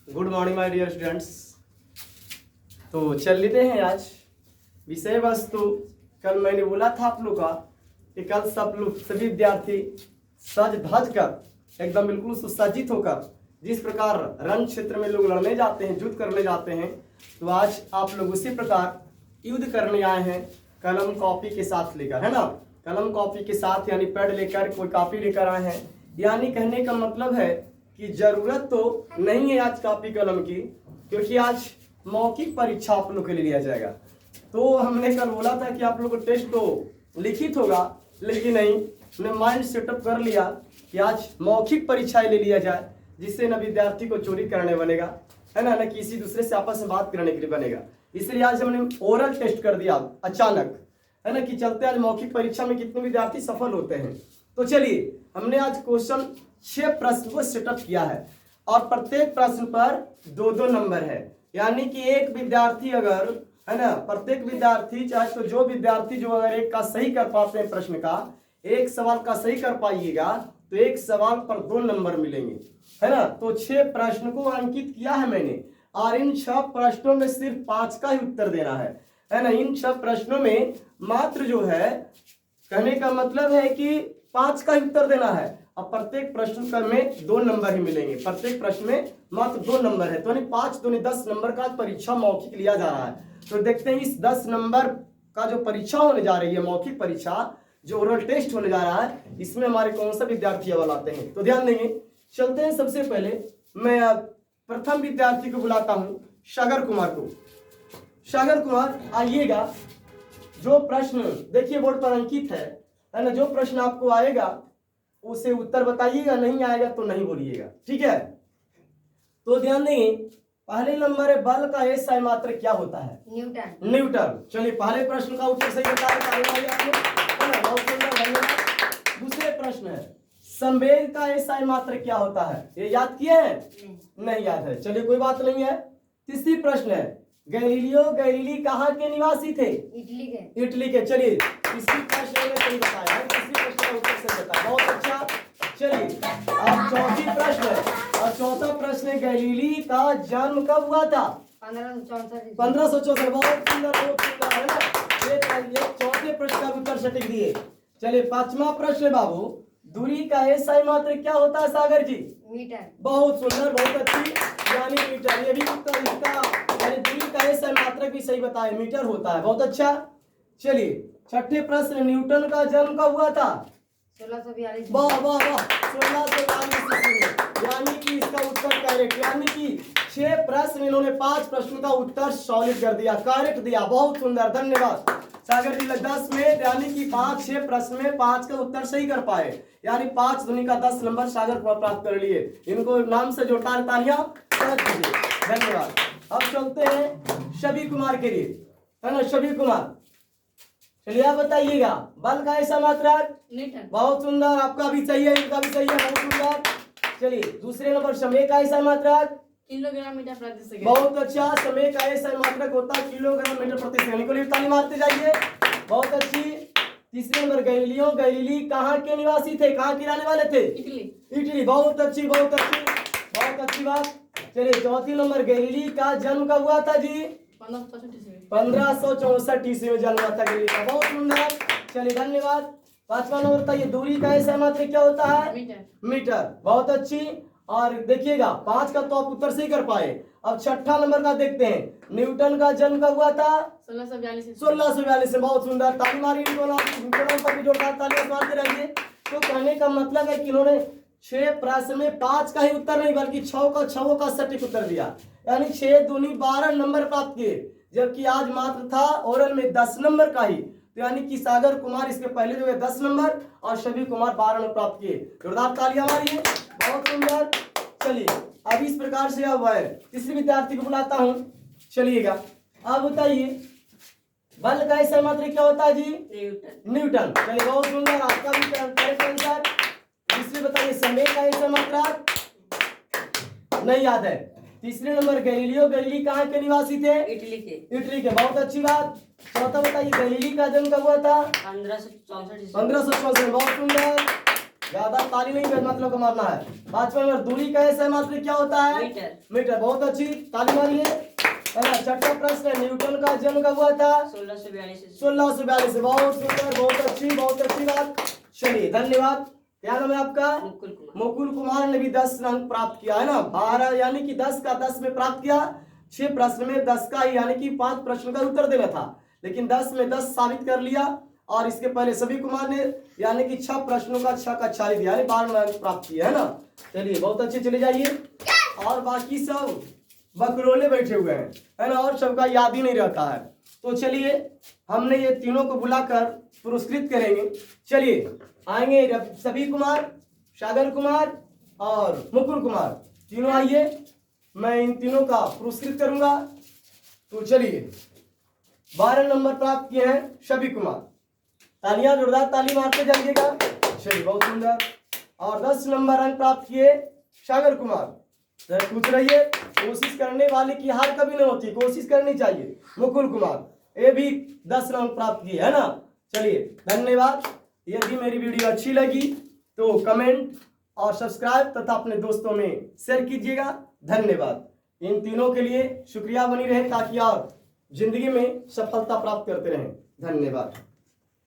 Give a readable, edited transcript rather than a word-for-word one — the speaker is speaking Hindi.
Good morning my dear students. तो चल लेते हैं आज विषय वस्तु। कल मैंने बोला था आप लोग का कि कल सभी विद्यार्थी सज धज कर एकदम बिल्कुल सुसज्जित होकर जिस प्रकार रण क्षेत्र में लोग लड़ने जाते हैं, युद्ध करने जाते हैं, तो आज आप लोग उसी प्रकार युद्ध करने आए हैं कलम कॉपी के साथ लेकर, है ना। कलम कॉपी के साथ यानी पैड लेकर, कोई कॉपी लेकर आए हैं। यानी कहने का मतलब है कि जरूरत तो नहीं है आज कॉपी कलम की, क्योंकि आज मौखिक परीक्षा आप लोग के लिए लिया जाएगा। तो हमने कल बोला था कि आप लोग को टेस्ट तो लिखित होगा, लेकिन नहीं, हमने माइंड सेटअप कर लिया कि आज मौखिक परीक्षाएं ले लिया जाए, जिससे न विद्यार्थी को चोरी करने बनेगा, है ना, न किसी दूसरे से आपस में बात करने के लिए बनेगा। इसलिए आज हमने ओरल टेस्ट कर दिया अचानक, है ना, कि चलते आज मौखिक परीक्षा में कितने विद्यार्थी सफल होते हैं। तो चलिए, हमने आज क्वेश्चन 6 प्रश्न को सेटअप किया है और प्रत्येक प्रश्न पर 2-2 नंबर है। यानी कि एक विद्यार्थी अगर, है ना, प्रत्येक विद्यार्थी चाहे तो जो विद्यार्थी जो अगर एक का सही कर पाते हैं, प्रश्न का एक सवाल का सही कर पाइएगा तो एक सवाल पर 2 नंबर मिलेंगे, है ना। तो 6 प्रश्न को अंकित किया है मैंने और इन 6 प्रश्नों में सिर्फ 5 का ही उत्तर देना है ना। इन 6 प्रश्नों में मात्र जो है, कहने का मतलब है कि 5 का ही उत्तर देना है और प्रत्येक प्रश्न पर में 2 नंबर ही मिलेंगे। प्रत्येक प्रश्न में मात्र 2 नंबर है, तो 5 दूनी 10 नंबर का परीक्षा मौखिक लिया जा रहा है। तो देखते हैं इस 10 नंबर का जो परीक्षा होने जा रही है, मौखिक परीक्षा जो ओरल टेस्ट होने जा रहा है, इसमें हमारे कौन सा विद्यार्थी अव्वल आते हैं, तो ध्यान देंगे। चलते हैं, सबसे पहले मैं प्रथम विद्यार्थी को बुलाता हूँ, सागर कुमार को। सागर कुमार आइएगा। जो प्रश्न देखिए बोर्ड पर अंकित है ना, जो प्रश्न आपको आएगा उसे उत्तर बताइएगा, नहीं आएगा तो नहीं बोलिएगा, ठीक है। तो ध्यान देंगे, पहले नंबर है बल का एसआई मात्रक क्या होता है? न्यूटन। न्यूटन। चलिए, पहले प्रश्न का उत्तर सही बताया। दूसरे प्रश्न है संवेग का एसआई मात्रक क्या होता है? ये याद किए हैं? नहीं याद है, चलिए कोई बात नहीं है। तीसरी प्रश्न है गैलीलियो गैलीली कहाँ के निवासी थे? इटली के। इटली के। चलिए, तीसरी प्रश्न में सही बताया है, तीसरी प्रश्न का उत्तर सही बताया, बहुत अच्छा। चलिए, अब चौथी प्रश्न है और चौथा प्रश्न है गैलीली का जन्म कब हुआ था? 1564। बहुत सुंदर, बहुत सुंदर, है ना। ये चौथे प्रश्न का उत्तर सटीक दिए। चलिए, 5वां प्रश्न बाबू, दूरी का एसआई मात्रक क्या होता है सागर जी? मीटर। बहुत सुंदर, बहुत अच्छी, यानी मीटर। ये भी उत्तर इसका, यानी दूरी का एसआई मात्रक भी सही बताया, मीटर होता है, बहुत अच्छा। चलिए, छठे प्रश्न, न्यूटन का जन्म कब हुआ था? 1642। वाह वाह वाह, 1642। यानी कि इसका उत्तर करेक्ट, यानी कि 6 प्रश्न इन्होंने 5 प्रश्नों का उत्तर सॉलिड कर दिया, करेक्ट दिया, बहुत सुंदर, धन्यवाद सागर जी। 10 में यानी कि 5-6 प्रश्न में 5 का उत्तर सही कर पाए, यानी 5 दूनी का 10 नंबर सागर को प्राप्त कर लिए। इनको नाम से जोड़ता तालियां, धन्यवाद। अब चलते हैं शबी कुमार के लिए, है ना, शबी कुमार। चलिए, आप बताइएगा बल का ऐसा मात्रक? न्यूटन। बहुत सुंदर, आपका भी सही है, इनका भी सही है, बहुत सुंदर। चलिए, दूसरे नंबर समय का ऐसा मात्रक? किलोग्राम मीटर प्रति सेकंड। बहुत अच्छा, समय का ऐसा मात्रक होता है किलोग्राम मीटर प्रति सेकंड। को ताली मारते जाइए, बहुत अच्छी। तीसरे नंबर गैलीलियो गैलीली कहाँ के निवासी थे, कहाँ के रहने वाले थे? इटली। इटली। बहुत अच्छी, बहुत अच्छी, बहुत अच्छी बात। चलिए, चौथी नंबर गैलीली का जन्म कब हुआ था जी? 1564 ईस्वी में जन्म हुआ था गैलीली का, बहुत सुंदर। चलिए, धन्यवाद। 5वां नंबर बताइए, दूरी का ऐसा मात्रक क्या होता है? मीटर। मीटर। बहुत अच्छी। और देखिएगा 5 का तो आप उत्तर सही कर पाए। अब छठा नंबर का देखते हैं, न्यूटन का जन्म कब हुआ था? 1642 से। बहुत सुंदर, ताली मारिए, ताली मारते रहिए। तो कहने का मतलब है कि इन्होंने 6 प्रश्न में 5 का ही उत्तर नहीं बल्कि 6 का सटीक उत्तर दिया, यानी 6 दूनी 12 नंबर प्राप्त किए, जबकि आज मात्र था ओरल में 10 नंबर का ही। तो यानी कि सागर कुमार इसके पहले जो है 10 नंबर और शबी कुमार 12 नंबर प्राप्त किए। जोरदार तालियां मारिए, बहुत सुंदर। चलिए, अब इस प्रकार से अब है तीसरे विद्यार्थी को बुलाता हूं। चलिएगा, आप बताइए बल का ऐसा मात्रक क्या होता है जी? न्यूटन। चलिए, बहुत सुंदर, आपका भी करेक्ट आंसर। तीसरे बताइए समय का ऐसा मात्रक? नहीं याद है। तीसरे नंबर गैलीलियो गैलीली कहाँ के निवासी थे? इटली के। इटली के, बहुत अच्छी बात। चौथा बताइए गैलीली का जन्म कब हुआ था? 1564। बहुत सुंदर। ज्यादा ताली नहीं मतलब को मारना है। 5वां नंबर, दूरी का सही मात्रक क्या होता है? मीटर। मीटर। बहुत अच्छी, ताली मारिए। है ना। छठा प्रश्न है, न्यूटन का जन्म कब हुआ था? 1642। 1642। बहुत सुंदर, बहुत अच्छी बात। चलिए धन्यवाद। क्या नाम है आपका? मुकुल कुमार। मुकुल कुमार ने भी 10 अंक प्राप्त किया है ना। 12 यानी कि 10 का 10 में प्राप्त किया। 6 प्रश्न में 10 का यानी कि 5 प्रश्न का उत्तर देना था, लेकिन 10 में 10 साबित कर लिया। और इसके पहले सभी कुमार ने यानी कि 6 प्रश्नों का 6 का 40 दिया, यानी 12 अंक प्राप्त किए है ना। चलिए बहुत अच्छे, चले जाइए। और बाकी सब बकरोले बैठे हुए हैं, है ना, और सबका याद ही नहीं रहता है। तो चलिए हमने ये तीनों को बुलाकर पुरस्कृत करेंगे। चलिए आएंगे सभी कुमार, सागर कुमार और मुकुल कुमार, तीनों आइए। मैं इन तीनों का पुरस्कृत करूंगा। तो चलिए 12 नंबर प्राप्त किए हैं सभी कुमार, तालियां जोरदार ताली मारते जाइएगा। चलिए बहुत सुंदर। और 10 नंबर अंक प्राप्त किए सागर कुमार। पूछ रहिए, कोशिश करने वाले की हार कभी नहीं होती, कोशिश करनी चाहिए। मुकुल कुमार ये भी 10 अंक प्राप्त किए है ना। चलिए धन्यवाद। यदि मेरी वीडियो अच्छी लगी तो कमेंट और सब्सक्राइब तथा अपने दोस्तों में शेयर कीजिएगा। धन्यवाद। इन तीनों के लिए शुक्रिया बनी रहे ताकि आप जिंदगी में सफलता प्राप्त करते रहें। धन्यवाद।